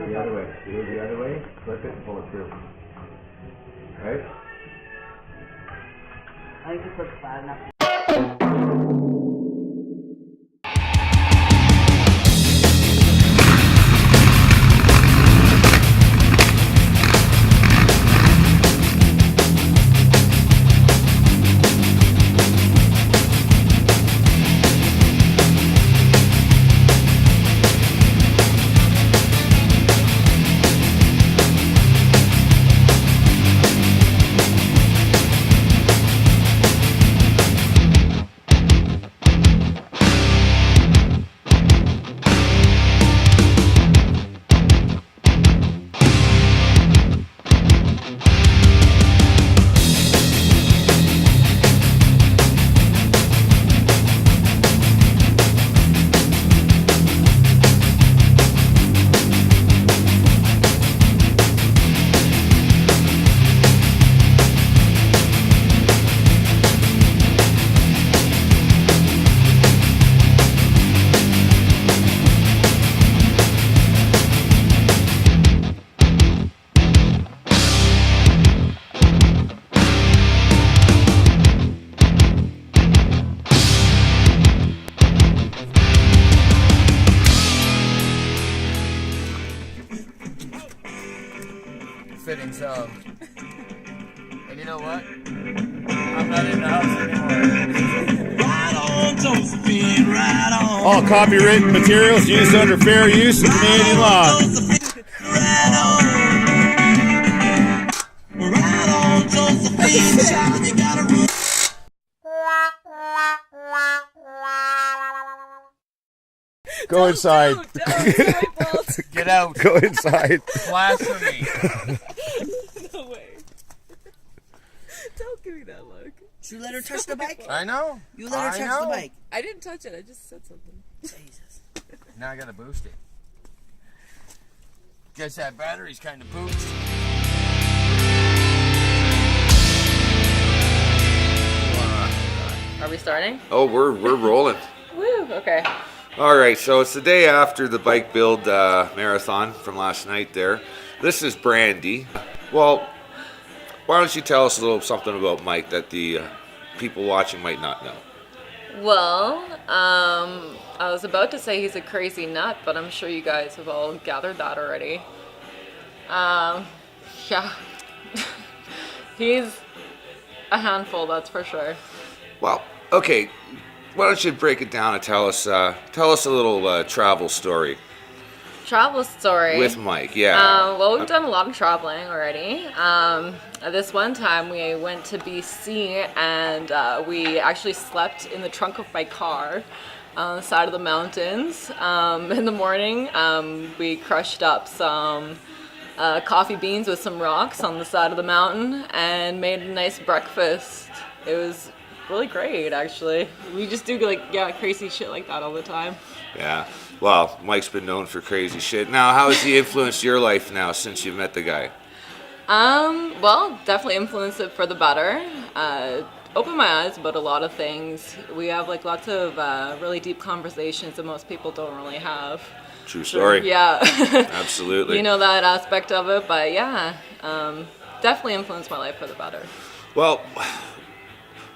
the other way. Do it the other way. Flip it and pull it through. Right? I think this looks bad enough. Fitting song. And you know what? I'm not in the house anymore. Right on, Josephine, right on. All copywritten materials used under fair use of Canadian law. Right on, Josephine, child, you gotta run. Go inside. Get out. Go inside. Blasphemy. No way. Don't give me that look. You let her touch the bike? I know. You let her touch the bike. I didn't touch it. I just said something. Jesus. Now I gotta boost it. Guess that battery's kind of pooped. Are we starting? Oh, we're rolling. Woo, okay. All right, so it's the day after the bike build marathon from last night there. This is Brandy. Well, why don't you tell us a little something about Mike that the people watching might not know? Well, I was about to say he's a crazy nut, but I'm sure you guys have all gathered that already. Yeah. He's a handful, that's for sure. Well, okay. Why don't you break it down and tell us a little travel story Travel story. with Mike? Yeah. Well, we've done a lot of traveling already. This one time we went to BC and we actually slept in the trunk of my car on the side of the mountains. In the morning, we crushed up some coffee beans with some rocks on the side of the mountain and made a nice breakfast. It was really great, actually. We just do crazy shit like that all the time. Yeah. Well, Mike's been known for crazy shit. Now, how has he influenced your life now since you've met the guy? Well, definitely influenced it for the better. Opened my eyes about a lot of things. We have lots of really deep conversations that most people don't really have. True story. Yeah. Absolutely. You know that aspect of it, but yeah, definitely influenced my life for the better. Well,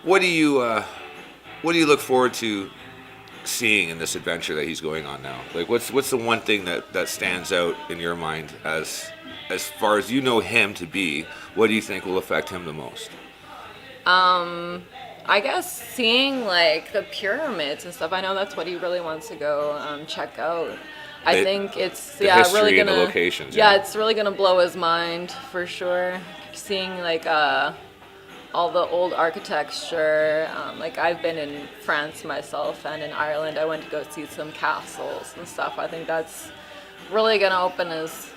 what do you look forward to seeing in this adventure that he's going on now? Like, what's the one thing that stands out in your mind as far as you know him to be? What do you think will affect him the most? I guess seeing the pyramids and stuff. I know that's what he really wants to go check out. I think it's really gonna. And the locations, yeah, it's really gonna blow his mind for sure. Seeing all the old architecture. I've been in France myself and in Ireland. I went to go see some castles and stuff. I think that's really gonna open his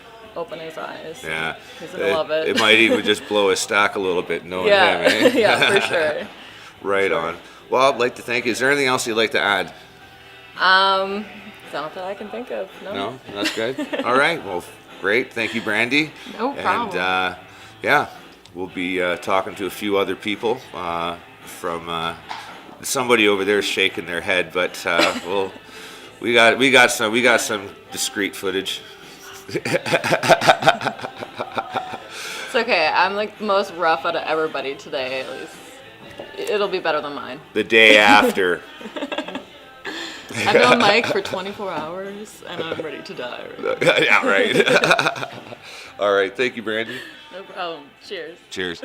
eyes. Yeah, he's gonna love it. It might even just blow his stack a little bit knowing him. Eh? Yeah, for sure. Right on. Well, I'd like to thank you. Is there anything else you'd like to add? Not that I can think of. No, that's good. All right. Well, great. Thank you, Brandy. No problem. And yeah, we'll be talking to a few other people from somebody over there shaking their head, but we got some discreet footage. It's okay. I'm like the most rough out of everybody today, at least. It'll be better than mine. The day after. I've known Mike for 24 hours, and I'm ready to die. Right now. Yeah, right. All right. Thank you, Brandy. No problem. Cheers. Cheers.